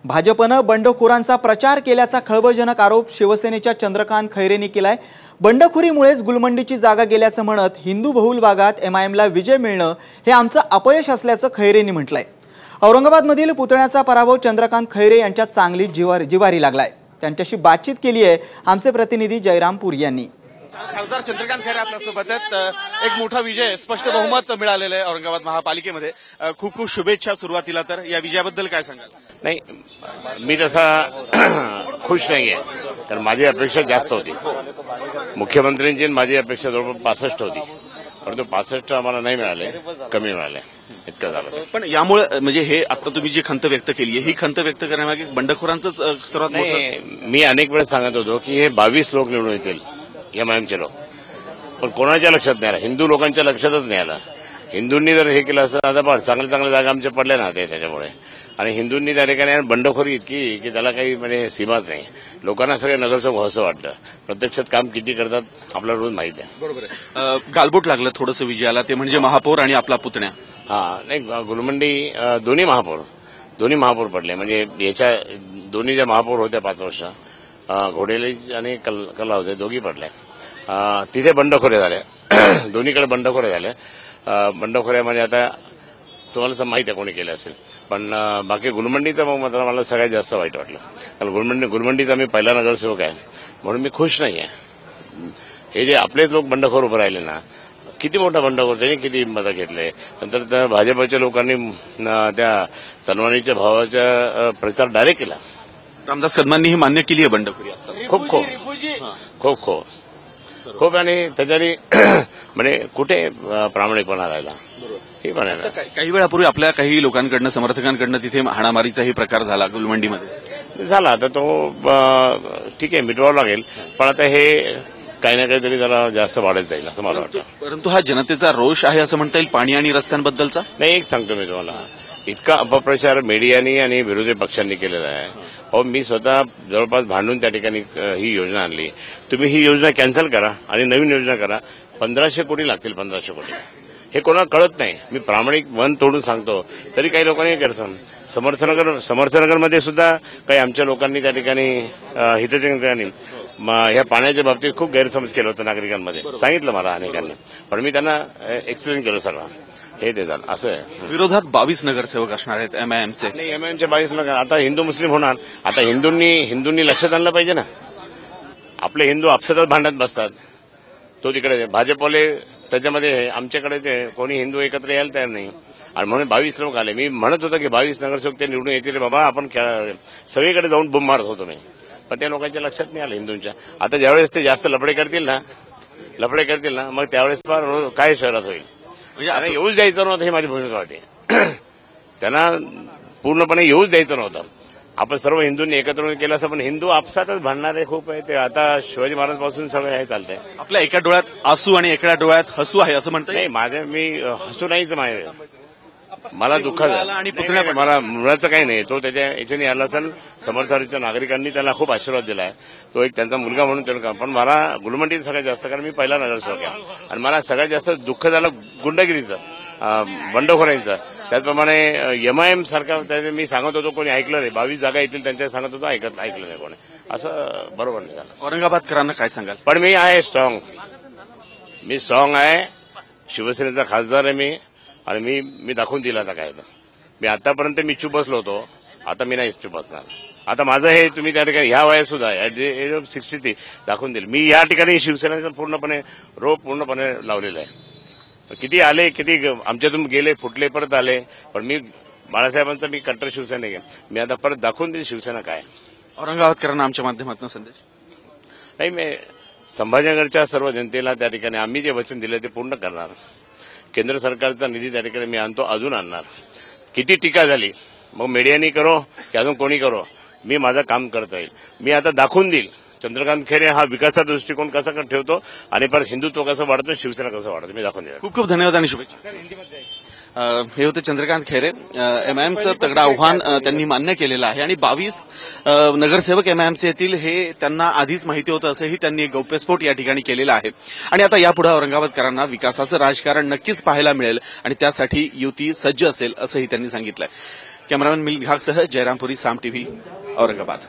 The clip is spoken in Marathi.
भाजपनं बंडखोरांचा प्रचार केल्याचा खळबळजनक आरोप शिवसेनेच्या चंद्रकांत खैरेंनी केलाय। बंडखोरीमुळेच गुलमंडीची जागा गेल्याचं म्हणत हिंदू बहुल भागात एमआयएमला विजय मिळणं हे आमचं अपयश असल्याचं खैरेंनी म्हटलंय। औरंगाबादमधील पुतण्याचा पराभव चंद्रकांत खैरे यांच्या चांगली जिवारी लागलाय। त्यांच्याशी बातचीत केली आहे आमचे प्रतिनिधी जयराम पुरी यांनी। खासदार चंद्रकांत खैरे आपल्यासोबत आहेत। एक मोठा विजय, स्पष्ट बहुमत मिळालेलं आहे औरंगाबाद महापालिकेमध्ये। खूप खूप शुभेच्छा सुरुवातीला। तर या विजयाबद्दल काय सांगाल? नाही, मी तसा खुश नाहीये, कारण माझी अपेक्षा जास्त होती। मुख्यमंत्र्यांची माझी अपेक्षा जवळपास 65 होती, परंतु 65 आम्हाला नाही मिळाले, कमी मिळाले, इतकं झालं। पण यामुळे म्हणजे हे आता तुम्ही जी खंत व्यक्त केली आहे, ही खंत व्यक्त करण्यामागे बंडखोरांचंच सर्वात मोठं। मी अनेक वेळेस सांगत होतो की हे 22 लोक निवडून येतील, एमआयएमचे लोक, पण कोणाच्या लक्षात नाही आलं, हिंदू लोकांच्या लक्षातच नाही आलं। हिंदूंनी जर हे केलं असतं, आता पण चांगल्या चांगल्या जागा आमच्या पडल्या ना त्याच्यामुळे, आणि हिंदूंनी त्या ठिकाणी बंडखोरी इतकी की त्याला काही म्हणजे सीमाच नाही। लोकांना सगळे नगरसेवक असं वाटतं, प्रत्यक्षात काम किती करतात आपल्याला रोज माहिती आहे। बरोबर आहे। गालबोट लागलं थोडंसं विजयाला, ते म्हणजे महापौर आणि आपला पुतण्या। नाही, गुलमंडी दोन्ही महापौर पडले, म्हणजे याच्या दोन्ही ज्या महापौर होत्या 5 वर्ष, घोडेले आणि कल्ला होते, दोघी पडल्या। तिथे बंडखोरे झाले, दोन्हीकडे बंडखोरे झाले। बंडखोऱ्यामध्ये आता तुम्हाला माहिती आहे कोणी केलं असेल, पण बाकी गुलमंडीचं मग मात्र मला सगळ्यात जास्त वाईट वाटलं, कारण गुलमंडीचा मी पहिला नगरसेवक आहे, म्हणून मी खुश नाही आहे। हे जे आपलेच लोक बंडखोर उभं राहिले ना, किती मोठा बंडखोर, त्यांनी किती मतं घेतले। नंतर त्या भाजपच्या लोकांनी त्या तनवानीच्या भावाचा प्रचार डायरेक्ट केला। रामदास कदमांनी ही मान्य केली आहे बंडखोरी। खूप आणि त्याच्यानी म्हणजे कुठे प्रामाणिकपणा राहिला हे पण आहे। काही वेळापूर्वी आपल्या काही लोकांकडनं, समर्थकांकडनं तिथे हाणामारीचाही प्रकार झाला गुलमंडीमध्ये झाला। आता तो ठीक आहे, मिटवावं लागेल, पण आता हे काही ना काहीतरी जरा जास्त वाढत जाईल असं मला वाटतं। परंतु हा जनतेचा रोष आहे असं म्हणता येईल पाणी आणि रस्त्यांबद्दलचा। नाही, एक सांगतो मी तुम्हाला, इतका अपप्रचार मीडियानी आणि विरोधी पक्षांनी केलेला आहे। अहो, मी स्वतः जवळपास भांडून त्या ठिकाणी ही योजना आणली। तुम्ही ही योजना कॅन्सल करा आणि नवीन योजना करा, 1500 कोटी लागतील, 1500 कोटी। हे कोणाला कळत नाही, मी प्रामाणिक मन तोडून सांगतो, तरी काही लोकांनी करतात। समर्थनगरमध्ये सुद्धा काही आमच्या लोकांनी त्या ठिकाणी हितचिंतकांनी ह्या पाण्याच्या बाबतीत खूप गैरसमज केला होता नागरिकांमध्ये, सांगितलं मला अनेकांनी, पण मी त्यांना एक्सप्लेन केलं सगळं, हे ते झालं असं आहे। विरोधात 22 नगरसेवक असणार आहेत एमआयएमचे। नाही, एमआयएमचे 22 नगर, आता हिंदू मुस्लिम होणार। आता हिंदूंनी लक्षात आणलं पाहिजे ना, आपले हिंदू आपसातच भांडत बसतात, तो तिकडे भाजपवाले त्याच्यामध्ये, आमच्याकडे ते कोणी हिंदू एकत्र यायला तयार नाही, आणि म्हणून 22 लोक आले। मी म्हणत होतो की 22 नगरसेवक ते निवडून येतील रे बाबा, आपण सगळीकडे जाऊन बुम मारत होतो मी, पण त्या लोकांच्या लक्षात नाही आलं हिंदूंच्या। आता ज्यावेळेस ते जास्त लफडे करतील ना, मग त्यावेळेस काय शहरात होईल, म्हणजे आता येऊच द्यायचं नव्हतं, ही माझी भूमिका होती। त्यांना पूर्णपणे येऊच द्यायचं नव्हतं। आपण सर्व हिंदूंनी एकत्र केलं असं, पण हिंदू आपसातच भांडणारे खूप आहे ते। आता शिवाजी महाराज पासून सगळं हे चालतंय। आपल्या एका डोळ्यात आसू आणि एका डोळ्यात हसू आहे असं म्हणता येईल। नाही, मी हसू नाहीच, मला दुःख झालं आणि पुतण्या, मला मुलाचं काही नाही, तो त्याच्या याच्याने आला असेल। समर्थाच्या नागरिकांनी त्याला खूप आशीर्वाद दिलाय, तो एक त्यांचा मुलगा म्हणून त्याला, पण मला गुलमंडीत सगळ्यात जास्त, कारण मी पहिला नगरसेवक आहे, आणि मला सगळ्यात जास्त दुःख झालं गुंडगिरीचं, बंडखोरांचं। त्याचप्रमाणे एमआयएम सारखा मी सांगत होतो, कोणी ऐकलं नाही, 22 जागा येतील त्यांच्या सांगत होतो, ऐकलं नाही कोणी, असं बरोबर नाही झालं। औरंगाबादकरांना काय सांगाल? पण मी आहे स्ट्रॉंग, आहे, शिवसेनेचा खासदार आहे मी, आणि मी दाखवून दिला आता काय, मी आतापर्यंत मी चूप बसलो होतो, आता मी नाही चूप बसणार। आता माझं हे तुम्ही त्या ठिकाणी ह्या वयात सुद्धा एज ऑफ 60 दाखवून दिलं। मी या ठिकाणी शिवसेनेचा पूर्णपणे लावलेला आहे। किती आले, किती आमच्यातून गेले, फुटले, परत आले, पण मी बाळासाहेबांचा मी कट्टर शिवसैनिक आहे। मी आता परत दाखवून दिली शिवसेना काय। औरंगाबादकरांना आमच्या माध्यमातून संदेश नाही, मी संभाजीनगरच्या सर्व जनतेला त्या ठिकाणी आम्ही जे वचन दिले ते पूर्ण करणार। केंद्र सरकारचा निधी त्या ठिकाणी मी आणतो, अजून आणणार। किती टीका झाली, मग मीडियानी करो की अजून कोणी करो, मी माझं काम करता येईल। मी आता दाखवून देईल चंद्रकांत खैरे हा विकासाचा दृष्टिकोन कसा ठेवतो आणि परत हिंदुत्व कसं वाढतो, शिवसेना कसं वाढतो, मी दाखवून देईल। खूप खूप धन्यवाद आणि शुभेच्छा। हे होते चंद्रकांत खैरे। एमआयएमचं तगडं आव्हान त्यांनी मान्य केलेलं आहे आणि 22 नगरसेवक एमआयएमचे येतील हे त्यांना आधीच माहिती होतं असंही त्यांनी गौप्यस्फोट या ठिकाणी केलेला आहे। आणि आता यापुढे औरंगाबादकरांना विकासाचं राजकारण नक्कीच पाहायला मिळेल आणि त्यासाठी युती सज्ज असेल असंही त्यांनी सांगितलंय। कॅमेरामॅन मिलिंद घागसह जयरामपुरी, साम टीव्ही, औरंगाबाद.